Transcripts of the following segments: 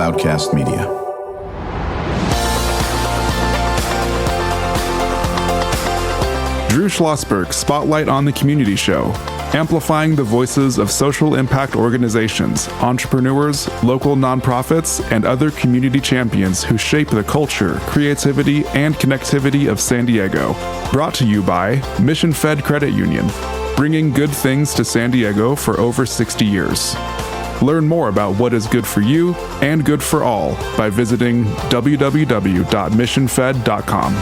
Cloudcast Media. Drew Schlosberg Spotlight on the Community Show, amplifying the voices of social impact organizations, entrepreneurs, local nonprofits, and other community champions who shape the culture, creativity, and connectivity of San Diego. Brought to you by Mission Fed Credit Union, bringing good things to San Diego for over 60 years. Learn more about what is good for you and good for all by visiting www.missionfed.com.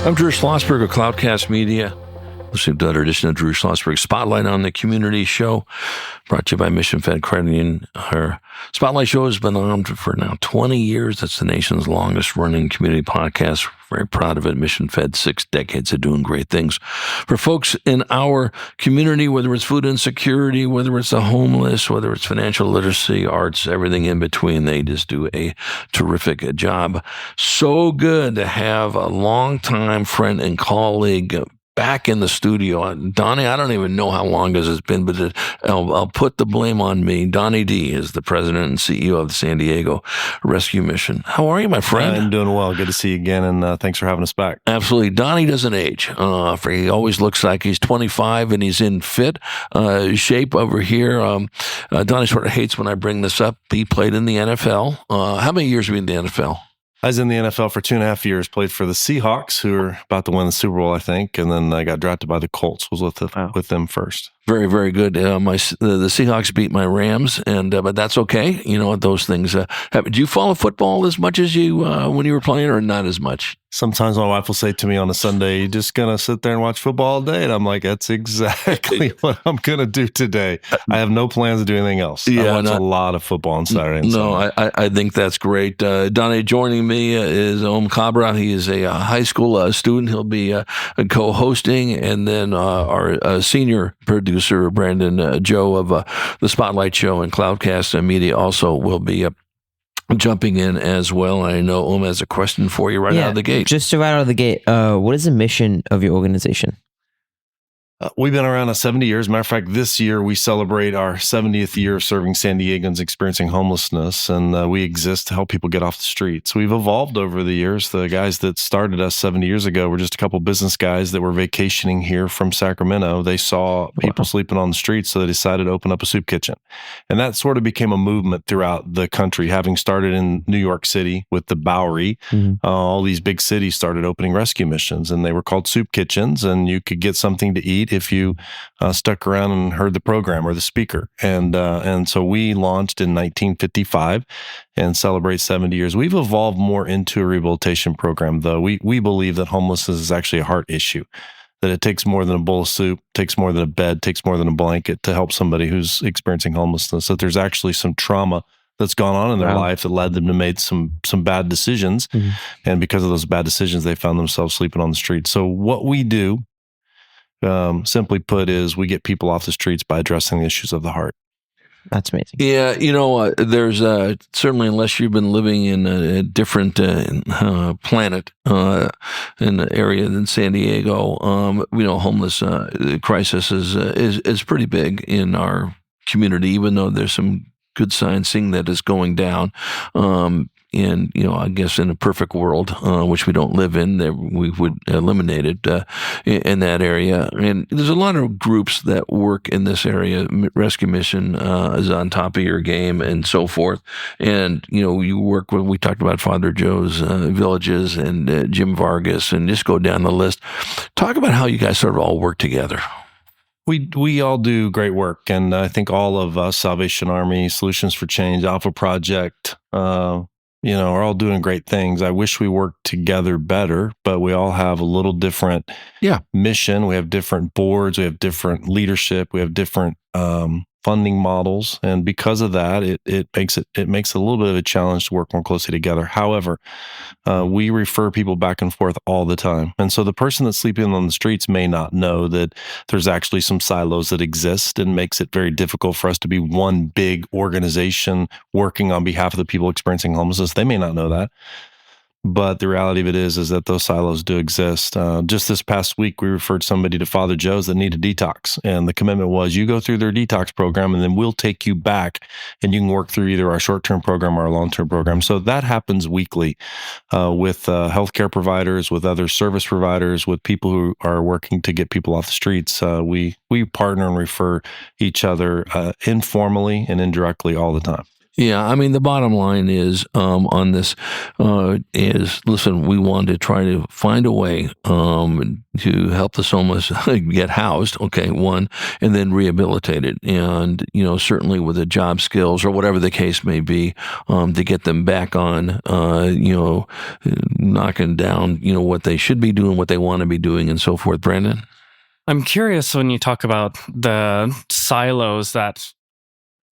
I'm Drew Schlosberg of Cloudcast Media. Listening to another edition of Drew Schlosberg Spotlight on the Community Show, brought to you by Mission Fed Credit Union. Our Spotlight Show has been on for now 20 years. That's the nation's longest running community podcast. Very proud of it. Mission Fed, 6 decades of doing great things for folks in our community, whether it's food insecurity, whether it's the homeless, whether it's financial literacy, arts, everything in between. They just do a terrific job. So good to have a longtime friend and colleague back in the studio. Donnie, I don't even know how long this has been, but I'll put the blame on me. Donnie Dee is the president and CEO of the San Diego Rescue Mission. How are you, my friend? I'm doing well. Good to see you again, and thanks for having us back. Absolutely. Donnie doesn't age. He always looks like he's 25, and he's in fit shape over here. Donnie sort of hates when I bring this up. He played in the NFL. How many years were you in the NFL? I was in the NFL for 2.5 years, played for the Seahawks, who were about to win the Super Bowl, I think, and then I got drafted by the Colts, was with them first. Very, very good. The Seahawks beat my Rams, but that's okay. You know what those things happen. Do you follow football as much as you when you were playing, or not as much? Sometimes my wife will say to me on a Sunday, "You just going to sit there and watch football all day?" And I'm like, that's exactly what I'm going to do today. I have no plans to do anything else. I watch a lot of football on Saturday and Sunday. I think that's great. Donnie joining me is Om Cabra. He is a high school student. He'll be co-hosting, and then our senior producer, Brandon Joe of the Spotlight Show and Cloudcast Media also will be jumping in as well. I know Om has a question for you right out of the gate. Just right out of the gate, what is the mission of your organization? We've been around 70 years. Matter of fact, this year we celebrate our 70th year of serving San Diegans experiencing homelessness, and we exist to help people get off the streets. We've evolved over the years. The guys that started us 70 years ago were just a couple business guys that were vacationing here from Sacramento. They saw people sleeping on the streets, so they decided to open up a soup kitchen. And that sort of became a movement throughout the country, having started in New York City with the Bowery. All these big cities started opening rescue missions, and they were called soup kitchens, and you could get something to eat if you stuck around and heard the program or the speaker. And so we launched in 1955 and celebrate 70 years. We've evolved more into a rehabilitation program, though. We believe that homelessness is actually a heart issue, that it takes more than a bowl of soup, takes more than a bed, takes more than a blanket to help somebody who's experiencing homelessness, that there's actually some trauma that's gone on in their life that led them to make some bad decisions. And because of those bad decisions, they found themselves sleeping on the street. So what we do, simply put, is we get people off the streets by addressing the issues of the heart. That's amazing. Yeah, there's certainly, unless you've been living in a different planet in the area than San Diego, homeless crisis is pretty big in our community, even though there's some good signs seeing that it's going down. And, I guess in a perfect world, which we don't live in, we would eliminate it in that area. And there's a lot of groups that work in this area. Rescue Mission is on top of your game and so forth. And, you work with, we talked about Father Joe's Villages and Jim Vargas, and just go down the list. Talk about how you guys sort of all work together. We all do great work, and I think all of us, Salvation Army, Solutions for Change, Alpha Project, are all doing great things. I wish we worked together better, but we all have a little different mission. We have different boards. We have different leadership. We have different funding models, and because of that, it makes it a little bit of a challenge to work more closely together. However, we refer people back and forth all the time, and so the person that's sleeping on the streets may not know that there's actually some silos that exist, and makes it very difficult for us to be one big organization working on behalf of the people experiencing homelessness. They may not know that. But the reality of it is that those silos do exist. Just this past week, we referred somebody to Father Joe's that needed detox. And the commitment was you go through their detox program and then we'll take you back and you can work through either our short-term program or our long-term program. So that happens weekly with healthcare providers, with other service providers, with people who are working to get people off the streets. We partner and refer each other informally and indirectly all the time. Yeah, I mean, the bottom line is on this is, listen, we want to try to find a way to help the homeless get housed, okay, one, and then rehabilitated. And, certainly with the job skills or whatever the case may be, to get them back on, knocking down, what they should be doing, what they want to be doing, and so forth. Brandon? I'm curious when you talk about the silos that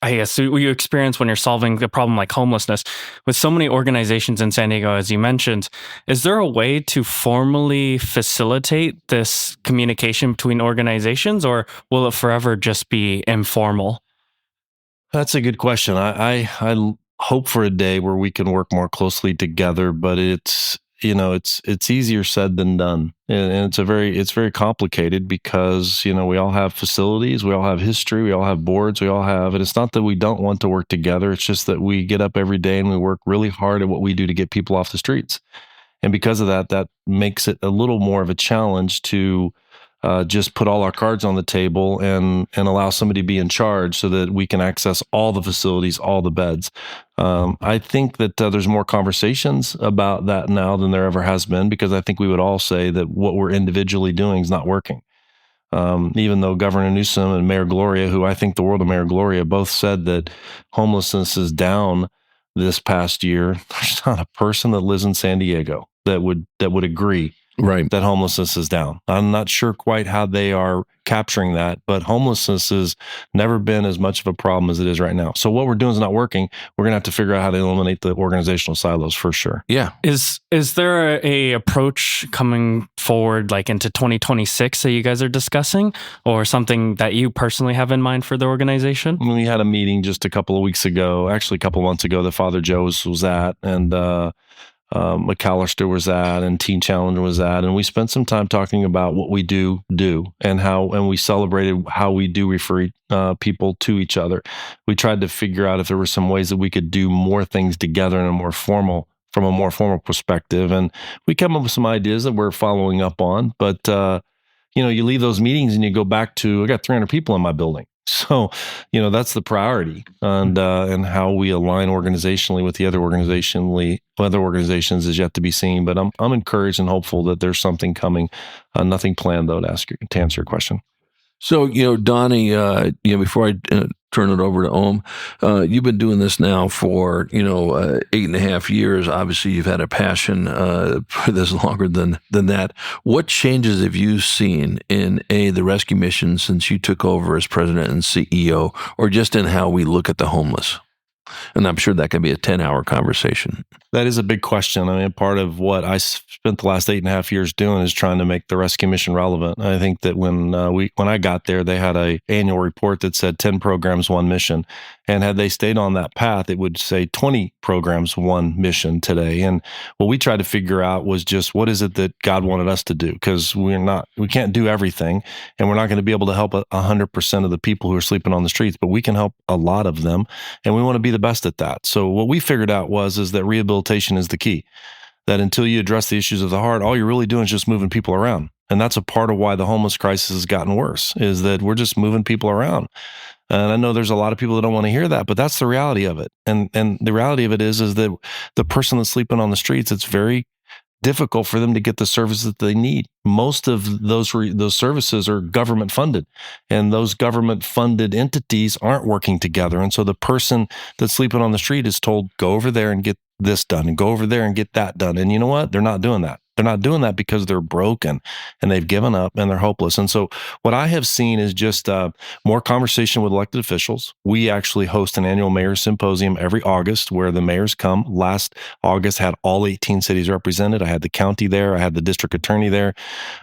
I guess you experience when you're solving a problem like homelessness. With so many organizations in San Diego, as you mentioned, is there a way to formally facilitate this communication between organizations, or will it forever just be informal? That's a good question. I hope for a day where we can work more closely together, but it's easier said than done. And it's very complicated because, we all have facilities, we all have history, we all have boards, and it's not that we don't want to work together. It's just that we get up every day and we work really hard at what we do to get people off the streets. And because of that makes it a little more of a challenge to just put all our cards on the table and allow somebody to be in charge so that we can access all the facilities, all the beds. I think that there's more conversations about that now than there ever has been, because I think we would all say that what we're individually doing is not working. Even though Governor Newsom and Mayor Gloria, who I think the world of Mayor Gloria, both said that homelessness is down this past year, there's not a person that lives in San Diego that would agree Right. that homelessness is down. I'm not sure quite how they are capturing that, but homelessness has never been as much of a problem as it is right now. So what we're doing is not working. We're going to have to figure out how to eliminate the organizational silos for sure. Yeah. Is there a approach coming forward like into 2026 that you guys are discussing, or something that you personally have in mind for the organization? We had a meeting just a couple of weeks ago, actually a couple of months ago, that Father Joe's was at, and McAllister was at, and Teen Challenger was at, and we spent some time talking about what we do and we celebrated how we do refer people to each other. We tried to figure out if there were some ways that we could do more things together from a more formal perspective, and we came up with some ideas that we're following up on. But you leave those meetings and you go back to, I got 300 people in my building. So, that's the priority, and how we align organizationally with the other organizations is yet to be seen. But I'm encouraged and hopeful that there's something coming. Nothing planned though, to answer your question. So, Donnie, before I turn it over to Om, you've been doing this now for, 8.5 years. Obviously, you've had a passion for this longer than that. What changes have you seen in, the rescue mission since you took over as president and CEO, or just in how we look at the homeless? And I'm sure that can be a 10-hour conversation. That is a big question. I mean, part of what I spent the last 8.5 years doing is trying to make the rescue mission relevant. I think that when I got there, they had an annual report that said 10 programs, 1 mission. And had they stayed on that path, it would say 20 programs, 1 mission today. And what we tried to figure out was just, what is it that God wanted us to do? Because we can't do everything, and we're not going to be able to help 100% of the people who are sleeping on the streets, but we can help a lot of them, and we want to be the best at that. So what we figured out is that rehabilitation is the key. That until you address the issues of the heart, all you're really doing is just moving people around. And that's a part of why the homeless crisis has gotten worse, is that we're just moving people around. And I know there's a lot of people that don't want to hear that, but that's the reality of it. And the reality of it is that the person that's sleeping on the streets, it's very difficult for them to get the services that they need. Most of those services are government funded, and those government funded entities aren't working together. And so the person that's sleeping on the street is told, go over there and get this done, and go over there and get that done. And you know what? They're not doing that. They're not doing that because they're broken and they've given up and they're hopeless. And so what I have seen is just more conversation with elected officials. We actually host an annual mayor's symposium every August where the mayors come. Last August had all 18 cities represented. I had the county there. I had the district attorney there.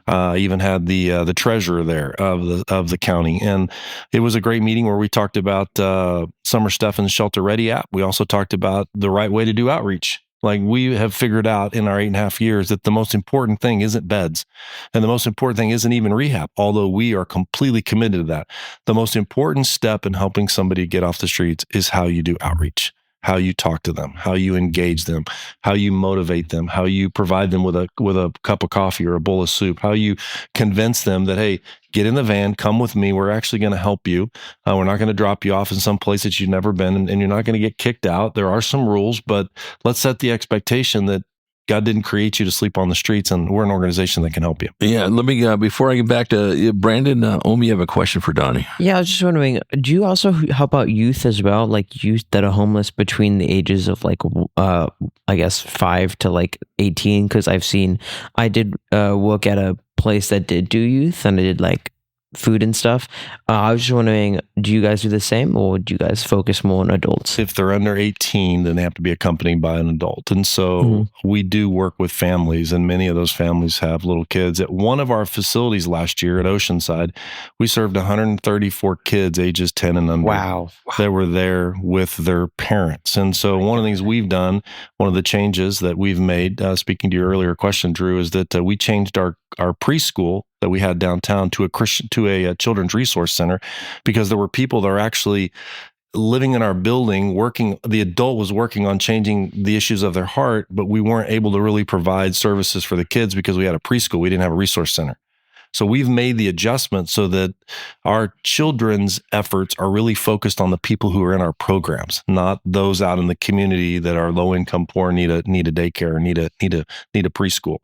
I even had the treasurer there of the county. And it was a great meeting where we talked about Summer Steffen's Shelter Ready app. We also talked about the right way to do outreach. Like, we have figured out in our 8.5 years that the most important thing isn't beds. And the most important thing isn't even rehab, although we are completely committed to that. The most important step in helping somebody get off the streets is how you do outreach, how you talk to them, how you engage them, how you motivate them, how you provide them with a cup of coffee or a bowl of soup, how you convince them that, hey, get in the van, come with me. We're actually going to help you. We're not going to drop you off in some place that you've never been, and you're not going to get kicked out. There are some rules, but let's set the expectation that God didn't create you to sleep on the streets, and we're an organization that can help you. Yeah, let me, before I get back to Brandon, Omi, you have a question for Donnie. Yeah, I was just wondering, do you also help out youth as well? Like youth that are homeless between the ages of like, I guess 5 to like 18? Because I did work at a place that did do youth, and I did like food and stuff. I was just wondering, do you guys do the same, or do you guys focus more on adults? If they're under 18, then they have to be accompanied by an adult. And so we do work with families, and many of those families have little kids. At one of our facilities last year at Oceanside, we served 134 kids ages 10 and under. Wow. That were there with their parents. And so one of the things we've done, one of the changes that we've made, speaking to your earlier question, Drew, is that we changed our preschool that we had downtown to a children's resource center, because there were people that are actually living in our building, working. The adult was working on changing the issues of their heart, but we weren't able to really provide services for the kids because we had a preschool. We didn't have a resource center. So we've made the adjustment so that our children's efforts are really focused on the people who are in our programs, not those out in the community that are low income, poor, need a daycare, or need a preschool.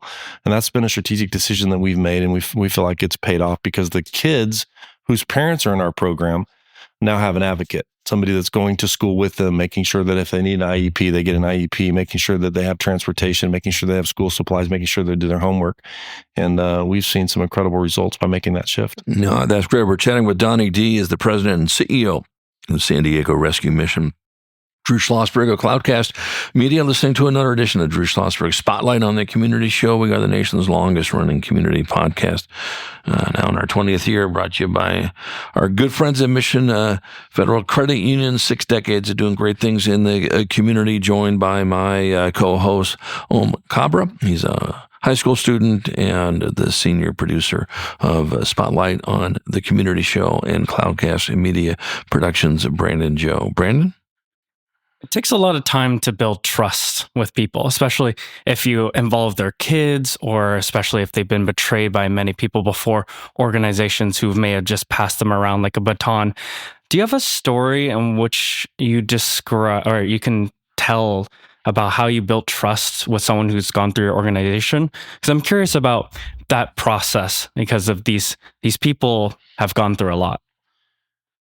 And that's been a strategic decision that we've made, and we feel like it's paid off, because the kids whose parents are in our program now have an advocate, somebody that's going to school with them, making sure that if they need an IEP, they get an IEP, making sure that they have transportation, making sure they have school supplies, making sure they do their homework. And we've seen some incredible results by making that shift. No, that's great. We're chatting with Donnie Dee, is the president and CEO of the San Diego Rescue Mission. Drew Schlosberg of Cloudcast Media, listening to another edition of Drew Schlosberg Spotlight on the Community Show. We are the nation's longest running community podcast, now in our 20th year, brought to you by our good friends at Mission Federal Credit Union. 6 decades of doing great things in the community, joined by my co-host, Cabra. He's a high school student and the senior producer of Spotlight on the Community Show and Cloudcast Media Productions, Brandon Joe. Brandon? It takes a lot of time to build trust with people, especially if you involve their kids, or especially if they've been betrayed by many people before, organizations who may have just passed them around like a baton. Do you have a story in which you describe, or you can tell about how you built trust with someone who's gone through your organization? Because I'm curious about that process, because of these people have gone through a lot.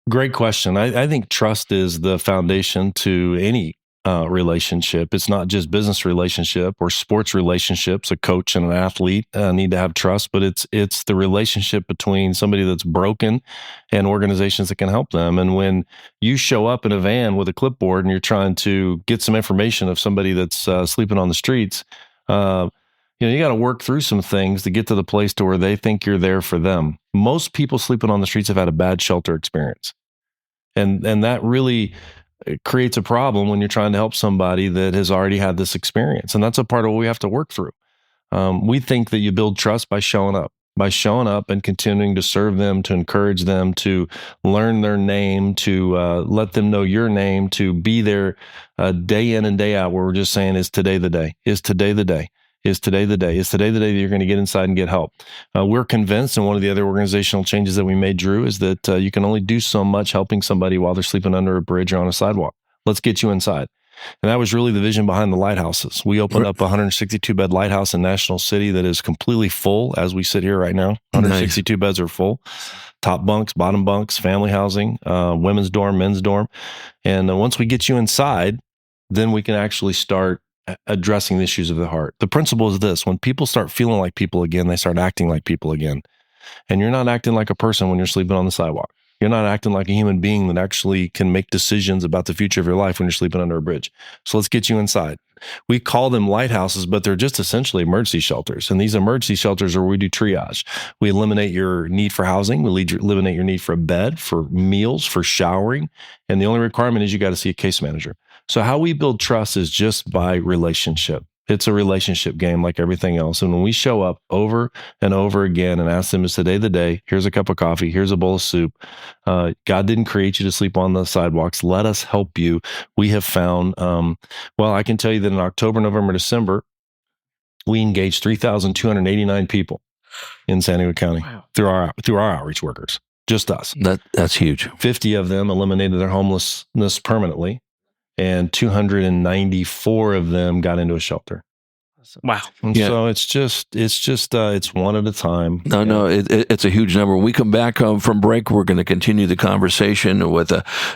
Great question. I think trust is the foundation to any relationship. It's not just business relationship or sports relationships. A coach and an athlete need to have trust, but it's the relationship between somebody that's broken and organizations that can help them. And when you show up in a van with a clipboard and you're trying to get some information of somebody that's sleeping on the streets, you got to work through some things to get to the place to where they think you're there for them. Most people sleeping on the streets have had a bad shelter experience. And that really creates a problem when you're trying to help somebody that has already had this experience. And that's a part of what we have to work through. We think that you build trust by showing up and continuing to serve them, to encourage them, to learn their name, to let them know your name, to be there day in and day out, where we're just saying, is today the day? Is today the day? Is today the day? Is today the day that you're going to get inside and get help? We're convinced, and one of the other organizational changes that we made, Drew, is that you can only do so much helping somebody while they're sleeping under a bridge or on a sidewalk. Let's get you inside. And that was really the vision behind the lighthouses. We opened up a 162-bed lighthouse in National City that is completely full as we sit here right now. 162 beds are full. Top bunks, bottom bunks, family housing, women's dorm, men's dorm. And once we get you inside, then we can actually start addressing the issues of the heart. The principle is this: when people start feeling like people again, they start acting like people again. And you're not acting like a person when you're sleeping on the sidewalk. You're not acting like a human being that actually can make decisions about the future of your life when you're sleeping under a bridge. So let's get you inside. We call them lighthouses, but they're just essentially emergency shelters. And these emergency shelters are where we do triage. We eliminate your need for housing. We eliminate your need for a bed, for meals, for showering. And the only requirement is you got to see a case manager. So how we build trust is just by relationship. It's a relationship game like everything else. And when we show up over and over again and ask them, is today the day? Here's a cup of coffee. Here's a bowl of soup. God didn't create you to sleep on the sidewalks. Let us help you. We have found, I can tell you that in October, November, December, we engaged 3,289 people in San Diego County through our outreach workers, just us. That's huge. 50 of them eliminated their homelessness permanently, and 294 of them got into a shelter. Wow. And so it's one at a time. No, it's a huge number. When we come back from break, we're going to continue the conversation with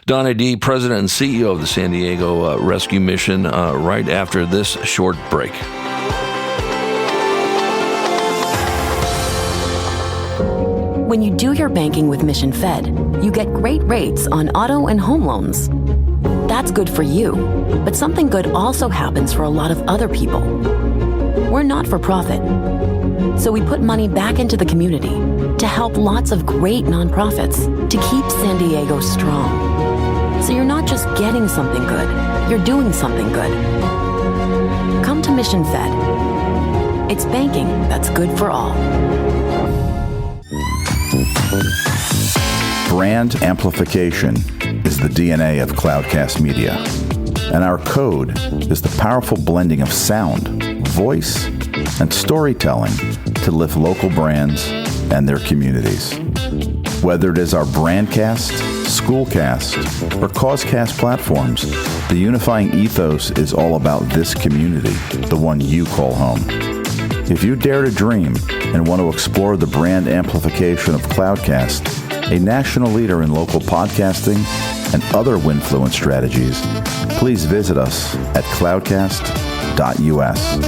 Donnie Dee, President and CEO of the San Diego Rescue Mission, right after this short break. When you do your banking with Mission Fed, you get great rates on auto and home loans. That's good for you, but something good also happens for a lot of other people. We're not for profit, so we put money back into the community to help lots of great nonprofits to keep San Diego strong. So you're not just getting something good, you're doing something good. Come to Mission Fed. It's banking that's good for all. Brand amplification is the DNA of Cloudcast Media, and our code is the powerful blending of sound, voice, and storytelling to lift local brands and their communities. Whether it is our Brandcast, Schoolcast, or Causecast platforms, the unifying ethos is all about this community, the one you call home. If you dare to dream and want to explore the brand amplification of Cloudcast, a national leader in local podcasting and other Winfluence strategies, please visit us at cloudcast.us.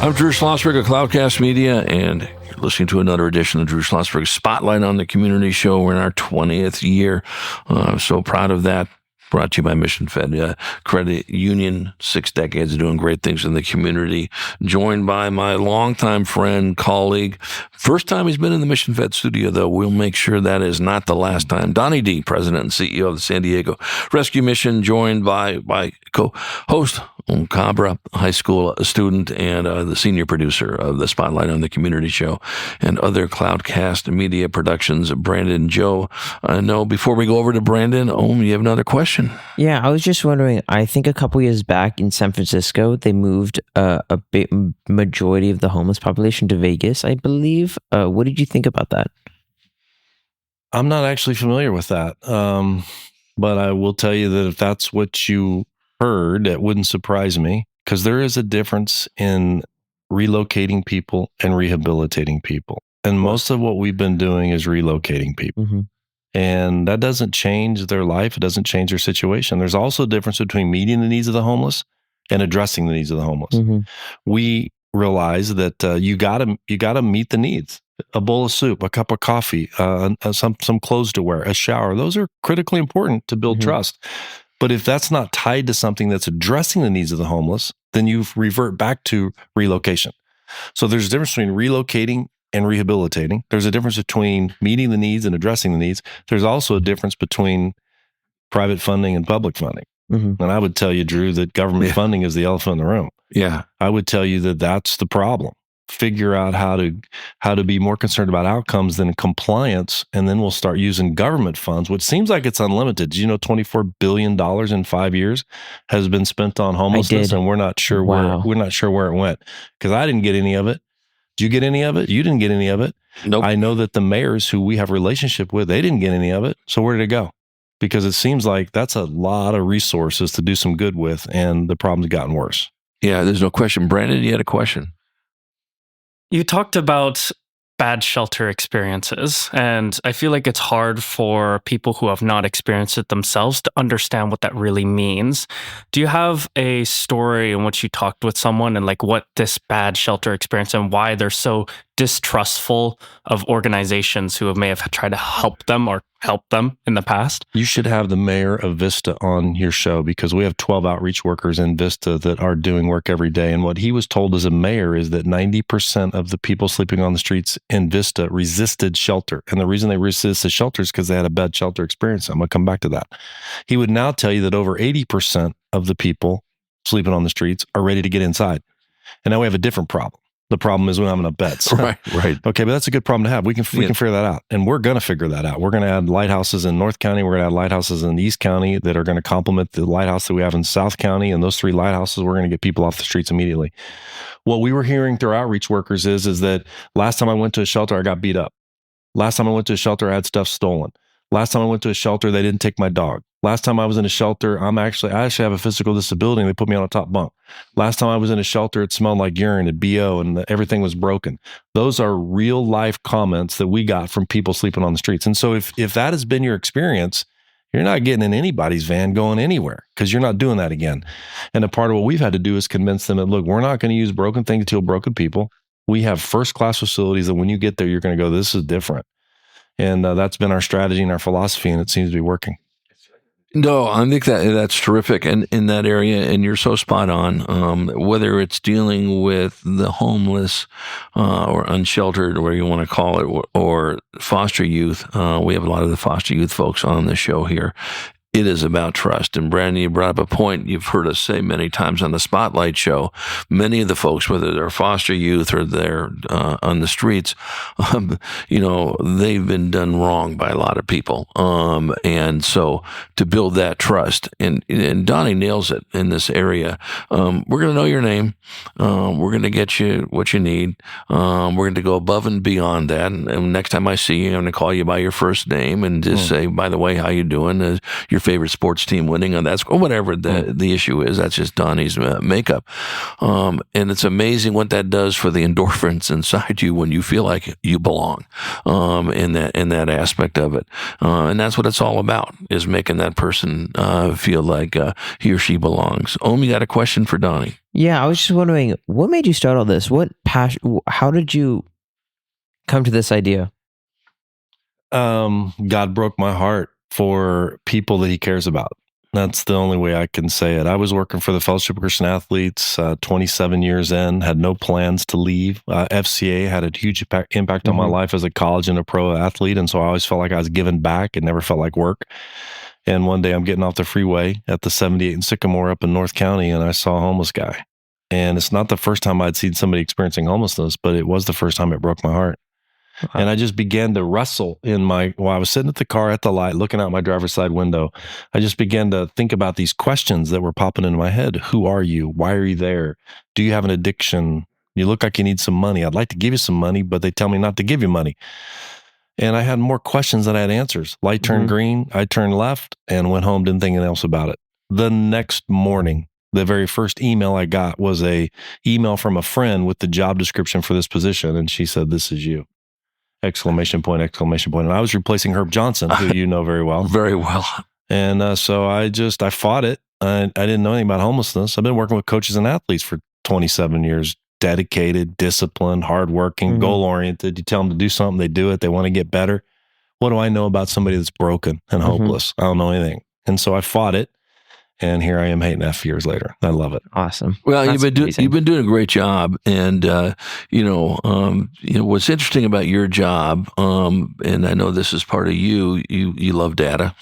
I'm Drew Schlosberg of Cloudcast Media, and you're listening to another edition of Drew Schlosberg Spotlight on the Community Show. We're in our 20th year. I'm so proud of that. Brought to you by Mission Fed Credit Union, 6 decades of doing great things in the community. Joined by my longtime friend, colleague. First time he's been in the Mission Fed studio, though. We'll make sure that is not the last time. Donnie Dee, President and CEO of the San Diego Rescue Mission, joined by co-host Cabra, high school student, and the senior producer of the Spotlight on the Community Show and other Cloudcast Media productions, Brandon Joe. No, before we go over to Brandon, you have another question? Yeah, I was just wondering, I think a couple years back in San Francisco, they moved a big majority of the homeless population to Vegas, I believe. What did you think about that? I'm not actually familiar with that. But I will tell you that if that's what you heard, it wouldn't surprise me, because there is a difference in relocating people and rehabilitating people. And most of what we've been doing is relocating people. Mm-hmm. And that doesn't change their life. It doesn't change their situation. There's also a difference between meeting the needs of the homeless and addressing the needs of the homeless. Mm-hmm. We realize that you gotta meet the needs. A bowl of soup, a cup of coffee, some clothes to wear, a shower. Those are critically important to build trust. But if that's not tied to something that's addressing the needs of the homeless, then you revert back to relocation. So there's a difference between relocating and rehabilitating. There's a difference between meeting the needs and addressing the needs. There's also a difference between private funding and public funding. Mm-hmm. And I would tell you, Drew, that government funding is the elephant in the room. Yeah. I would tell you that that's the problem. Figure out how to be more concerned about outcomes than compliance, and then we'll start using government funds, which seems like it's unlimited. Do you know $24 billion in 5 years has been spent on homelessness, and we're not sure where it went, because I didn't get any of it. Did you get any of it? You didn't get any of it. Nope. I know that the mayors who we have a relationship with, they didn't get any of it. So where did it go? Because it seems like that's a lot of resources to do some good with, and the problem's gotten worse. Yeah, there's no question. Brandon, you had a question. You talked about bad shelter experiences, and I feel like it's hard for people who have not experienced it themselves to understand what that really means. Do you have a story in which you talked with someone and like what this bad shelter experience and why they're so distrustful of organizations who may have tried to help them in the past? You should have the mayor of Vista on your show, because we have 12 outreach workers in Vista that are doing work every day. And what he was told as a mayor is that 90% of the people sleeping on the streets in Vista resisted shelter. And the reason they resisted shelter is because they had a bad shelter experience. I'm going to come back to that. He would now tell you that over 80% of the people sleeping on the streets are ready to get inside. And now we have a different problem. The problem is we don't have enough beds. Right. Okay, but that's a good problem to have. We can figure that out. And we're going to figure that out. We're going to add lighthouses in North County. We're going to add lighthouses in East County that are going to complement the lighthouse that we have in South County. And those 3 lighthouses, we're going to get people off the streets immediately. What we were hearing through outreach workers is that last time I went to a shelter, I got beat up. Last time I went to a shelter, I had stuff stolen. Last time I went to a shelter, they didn't take my dog. Last time I was in a shelter, I actually have a physical disability and they put me on a top bunk. Last time I was in a shelter, it smelled like urine and BO and everything was broken. Those are real life comments that we got from people sleeping on the streets. And so if that has been your experience, you're not getting in anybody's van going anywhere, because you're not doing that again. And a part of what we've had to do is convince them that, look, we're not going to use broken things to heal broken people. We have first-class facilities that when you get there, you're going to go, this is different. And that's been our strategy and our philosophy, and it seems to be working. No, I think that's terrific, and in that area, and you're so spot on. Whether it's dealing with the homeless or unsheltered, where you want to call it, or foster youth, we have a lot of the foster youth folks on the show here. It is about trust. And Brandon, you brought up a point you've heard us say many times on the Spotlight show. Many of the folks, whether they're foster youth or they're on the streets, they've been done wrong by a lot of people. And so to build that trust, and Donnie nails it in this area. We're going to know your name. We're going to get you what you need. We're going to go above and beyond that. And next time I see you, I'm going to call you by your first name and just say, by the way, how you doing? Your favorite sports team winning, or whatever the issue is. That's just Donnie's makeup. And it's amazing what that does for the endorphins inside you when you feel like you belong in that aspect of it. And that's what it's all about, is making that person feel like he or she belongs. You got a question for Donnie? Yeah, I was just wondering, what made you start all this? How did you come to this idea? God broke my heart for people that he cares about. That's the only way I can say it. I was working for the Fellowship of Christian Athletes, 27 years in, had no plans to leave. FCA had a huge impact on my life as a college and a pro athlete, and so I always felt like I was giving back. It never felt like work. And one day I'm getting off the freeway at the 78 in Sycamore up in North County, and I saw a homeless guy. And it's not the first time I'd seen somebody experiencing homelessness, but it was the first time it broke my heart. Wow. And I just began to wrestle while I was sitting at the car at the light, looking out my driver's side window. I just began to think about these questions that were popping into my head. Who are you? Why are you there? Do you have an addiction? You look like you need some money. I'd like to give you some money, but they tell me not to give you money. And I had more questions than I had answers. Light turned green. I turned left and went home, didn't think anything else about it. The next morning, the very first email I got was a email from a friend with the job description for this position. And she said, "This is you." Exclamation point, exclamation point. And I was replacing Herb Johnson, who you know very well. Very well. And so I fought it. I didn't know anything about homelessness. I've been working with coaches and athletes for 27 years, dedicated, disciplined, hardworking, goal-oriented. You tell them to do something, they do it. They want to get better. What do I know about somebody that's broken and hopeless? I don't know anything. And so I fought it. And here I am 8.5 years later. I love it. Awesome. Well, you've been doing a great job, and what's interesting about your job, and I know this is part of you. You love data,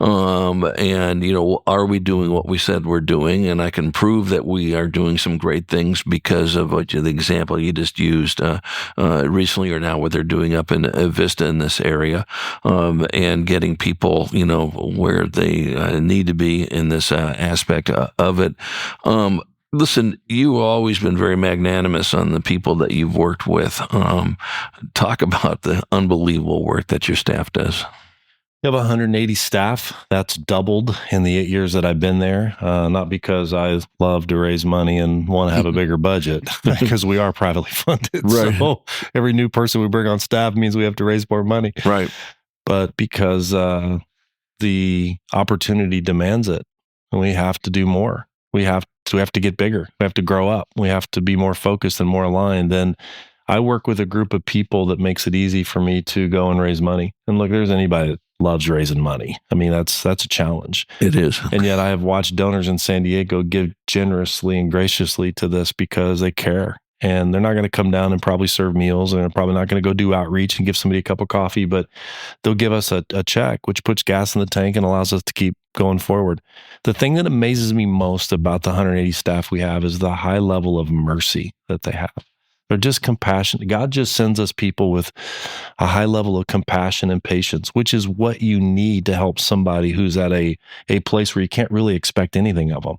and are we doing what we said we're doing? And I can prove that we are doing some great things because of the example you just used recently, or now what they're doing up in Vista in this area, and getting people where they need to be in this aspect of it. Listen, you've always been very magnanimous on the people that you've worked with. Talk about the unbelievable work that your staff does. We have 180 staff. That's doubled in the 8 years that I've been there. Not because I love to raise money and want to have a bigger budget, because we are privately funded. Right. So every new person we bring on staff means we have to raise more money. Right. But because the opportunity demands it. And we have to do more. We have to get bigger. We have to grow up. We have to be more focused and more aligned. And I work with a group of people that makes it easy for me to go and raise money. And look, there's anybody that loves raising money. I mean, that's a challenge. It is. And yet I have watched donors in San Diego give generously and graciously to this because they care. And they're not going to come down and probably serve meals, and they're probably not going to go do outreach and give somebody a cup of coffee, but they'll give us a check, which puts gas in the tank and allows us to keep going forward. The thing that amazes me most about the 180 staff we have is the high level of mercy that they have. They're just compassionate. God just sends us people with a high level of compassion and patience, which is what you need to help somebody who's at a place where you can't really expect anything of them.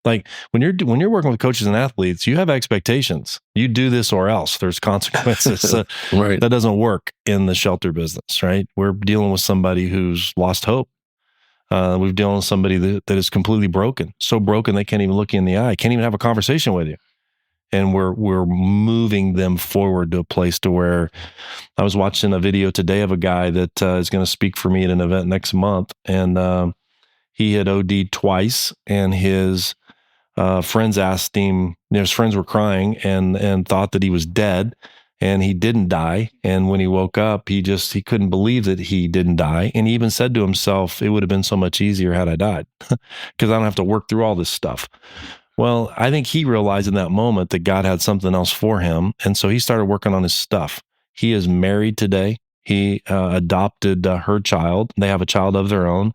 Like when you're working with coaches and athletes, you have expectations. You do this or else. There's consequences. Right. That doesn't work in the shelter business, right? We're dealing with somebody who's lost hope. We're dealing with somebody that is completely broken. So broken they can't even look you in the eye, can't even have a conversation with you. And we're moving them forward to a place to where I was watching a video today of a guy that is going to speak for me at an event next month, and he had OD'd twice, and his friends asked him, his friends were crying and thought that he was dead, and he didn't die. And when he woke up, he couldn't believe that he didn't die. And he even said to himself, it would have been so much easier had I died because I don't have to work through all this stuff. Well, I think he realized in that moment that God had something else for him. And so he started working on his stuff. He is married today. He adopted her child. They have a child of their own.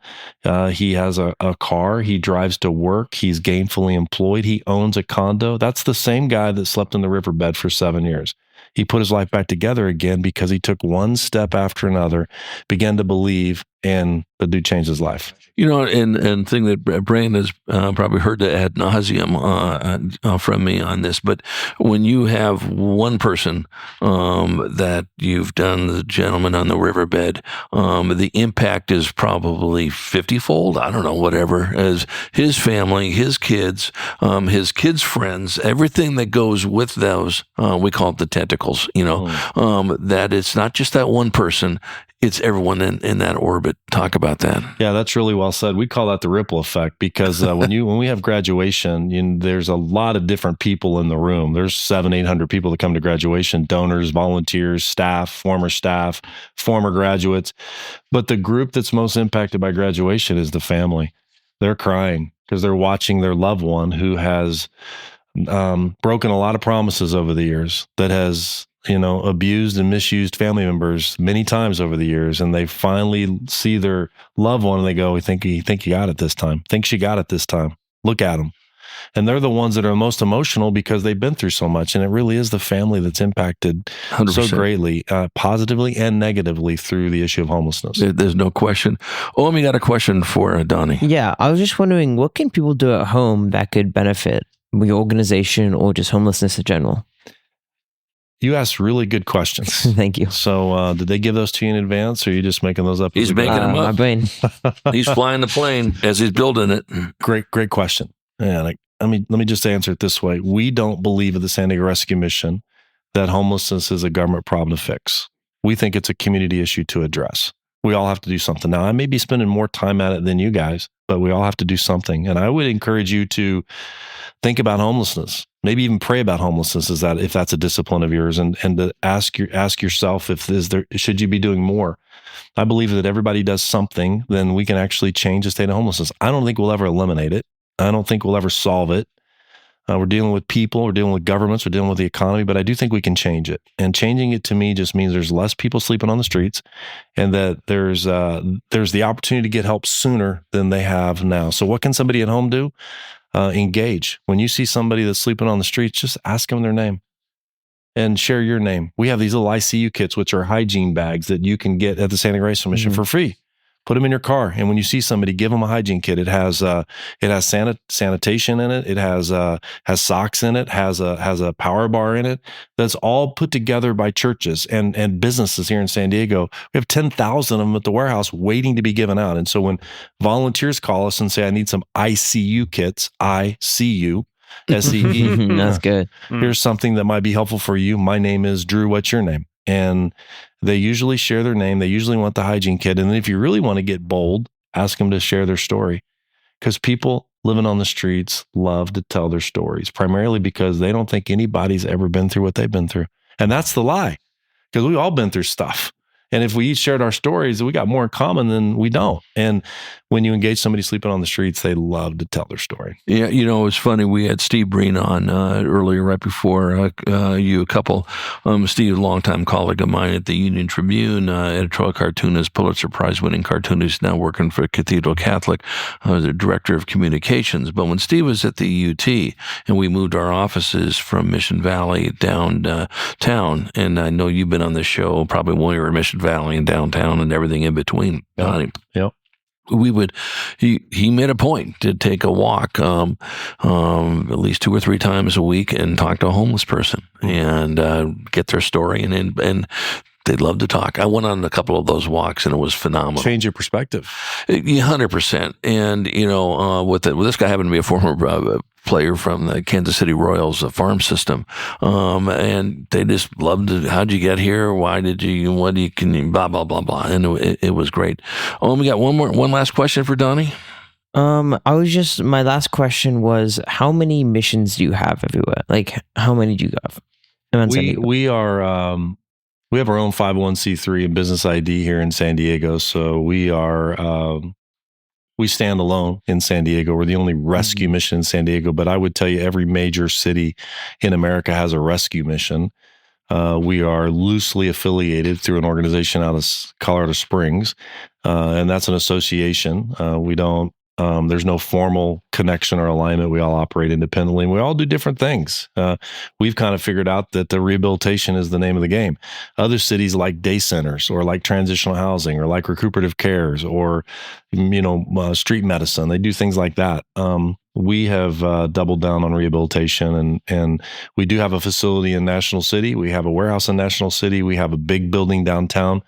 He has a car. He drives to work. He's gainfully employed. He owns a condo. That's the same guy that slept in the riverbed for 7 years. He put his life back together again because he took one step after another, began to believe, and the dude changed his life. You know, and thing that Brian has probably heard the ad nauseum from me on this, but when you have one person that you've done, the gentleman on the riverbed, the impact is probably 50-fold. I don't know, whatever, as his family, his kids' friends, everything that goes with those, we call it the tentacles, that it's not just that one person, it's everyone in that orbit. Talk about that. Yeah, that's really well said. We call that the ripple effect because when we have graduation, there's a lot of different people in the room. There's 700-800 people that come to graduation: donors, volunteers, staff, former graduates. But the group that's most impacted by graduation is the family. They're crying because they're watching their loved one who has broken a lot of promises over the years, that has abused and misused family members many times over the years, and they finally see their loved one and they go, "We think you got it this time. Think she got it this time. Look at them." And they're the ones that are most emotional because they've been through so much, and it really is the family that's impacted 100%. So greatly, positively and negatively through the issue of homelessness. There's no question. Oh, we got a question for Donnie. Yeah, I was just wondering, what can people do at home that could benefit your organization or just homelessness in general? You asked really good questions. Thank you. So did they give those to you in advance, or are you just making those up? He's making them up. My brain. He's flying the plane as he's building it. Great question. Yeah, let me just answer it this way. We don't believe at the San Diego Rescue Mission that homelessness is a government problem to fix. We think it's a community issue to address. We all have to do something. Now, I may be spending more time at it than you guys, but we all have to do something. And I would encourage you to think about homelessness. Maybe even pray about homelessness, if that's a discipline of yours, and to ask yourself should you be doing more. I believe that everybody does something, then we can actually change the state of homelessness. I don't think we'll ever eliminate it. I don't think we'll ever solve it. We're dealing with people, we're dealing with governments, we're dealing with the economy, but I do think we can change it. And changing it to me just means there's less people sleeping on the streets, and that there's the opportunity to get help sooner than they have now. So what can somebody at home do? Engage. When you see somebody that's sleeping on the streets, just ask them their name and share your name. We have these little ICU kits, which are hygiene bags that you can get at the San Diego Rescue Mission for free. Put them in your car, and when you see somebody, give them a hygiene kit. It has sanitation in it. It has socks in it. Has a power bar in it. That's all put together by churches and businesses here in San Diego. We have 10,000 of them at the warehouse waiting to be given out. And so when volunteers call us and say, "I need some ICU kits," ICU, SEE. That's good. Here's something that might be helpful for you. My name is Drew. What's your name? And they usually share their name. They usually want the hygiene kit. And then if you really want to get bold, ask them to share their story. Because people living on the streets love to tell their stories, primarily because they don't think anybody's ever been through what they've been through. And that's the lie, because we've all been through stuff. And if we each shared our stories, we got more in common than we don't. And when you engage somebody sleeping on the streets, they love to tell their story. Yeah, it's funny. We had Steve Breen on earlier, right before you. A couple. Steve, a longtime colleague of mine at the Union Tribune, editorial cartoonist, Pulitzer Prize-winning cartoonist, now working for Cathedral Catholic, the director of communications. But when Steve was at the UT, and we moved our offices from Mission Valley downtown, and I know you've been on the show probably when we were in Mission Valley and downtown and everything in between. Yep. He made a point to take a walk at least 2 or 3 times a week and talk to a homeless person and get their story, and they'd love to talk. I went on a couple of those walks, and it was phenomenal. Change your perspective. 100%. And with this guy happened to be a former player from the Kansas City Royals farm system, and they just loved it. How'd you get here? Why did you? What do you? Can you? Blah blah blah blah. And it was great. We got one last question for Donnie. My last question was, how many missions do you have everywhere? Like, how many do you have? We have our own 501c3 and business ID here in San Diego, so we are. We stand alone in San Diego. We're the only rescue mission in San Diego, but I would tell you every major city in America has a rescue mission. We are loosely affiliated through an organization out of Colorado Springs, and that's an association. There's no formal connection or alignment. We all operate independently, and we all do different things. We've kind of figured out that the rehabilitation is the name of the game. Other cities like day centers, or like transitional housing, or like recuperative cares, or street medicine. They do things like that. We have doubled down on rehabilitation, and we do have a facility in National City. We have a warehouse in National City. We have a big building downtown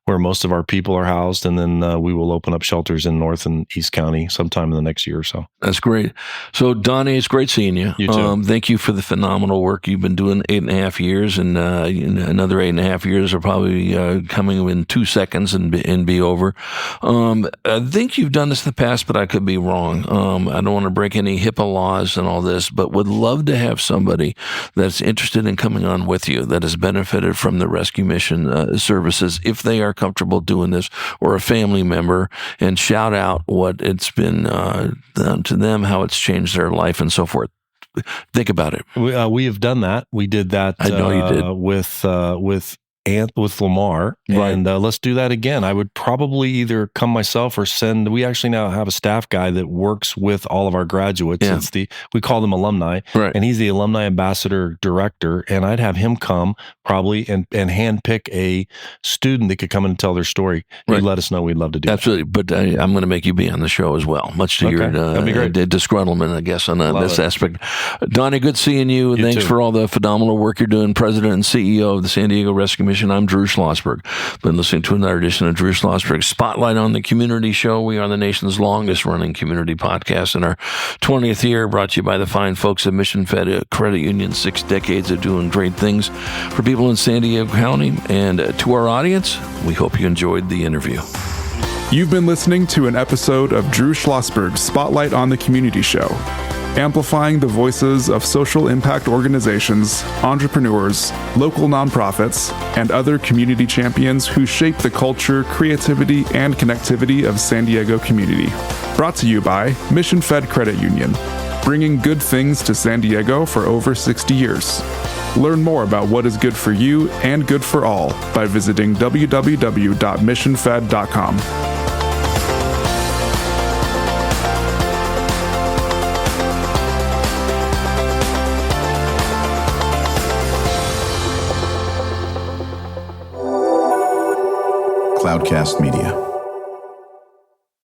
where most of our people are housed, and then we will open up shelters in North and East County sometime in the next year or so. That's great. So, Donnie, it's great seeing you. You too. Thank you for the phenomenal work you've been doing 8.5 years, and another 8.5 years are probably coming in 2 seconds and be over. I think you've done this in the past, but I could be wrong. I don't want to break any HIPAA laws and all this, but would love to have somebody that's interested in coming on with you that has benefited from the rescue mission services, if they are comfortable doing this, or a family member, and shout out what it's been done to them, how it's changed their life, and so forth. Think about it. We have done that. We did that. I know you did. with Lamar, right. And let's do that again. I would probably either come myself or send. We actually now have a staff guy that works with all of our graduates. Yeah. We call them alumni, right. And he's the alumni ambassador director. And I'd have him come probably and handpick a student that could come and tell their story. Right. He'd let us know. We'd love to do absolutely. That. But I'm going to make you be on the show as well, much to your disgruntlement, I guess, on this aspect. Donnie, good seeing you. Thanks too. for all the phenomenal work you're doing, President and CEO of the San Diego Rescue Mission. I'm Drew Schlosberg. Been listening to another edition of Drew Schlosberg Spotlight on the Community Show. We are the nation's longest running community podcast in our 20th year, brought to you by the fine folks at Mission Fed Credit Union. 6 decades of doing great things for people in San Diego County. And to our audience, we hope you enjoyed the interview. You've been listening to an episode of Drew Schlosberg's Spotlight on the Community Show, amplifying the voices of social impact organizations, entrepreneurs, local nonprofits, and other community champions who shape the culture, creativity, and connectivity of San Diego community. Brought to you by Mission Fed Credit Union, bringing good things to San Diego for over 60 years. Learn more about what is good for you and good for all by visiting www.missionfed.com. Cloudcast Media.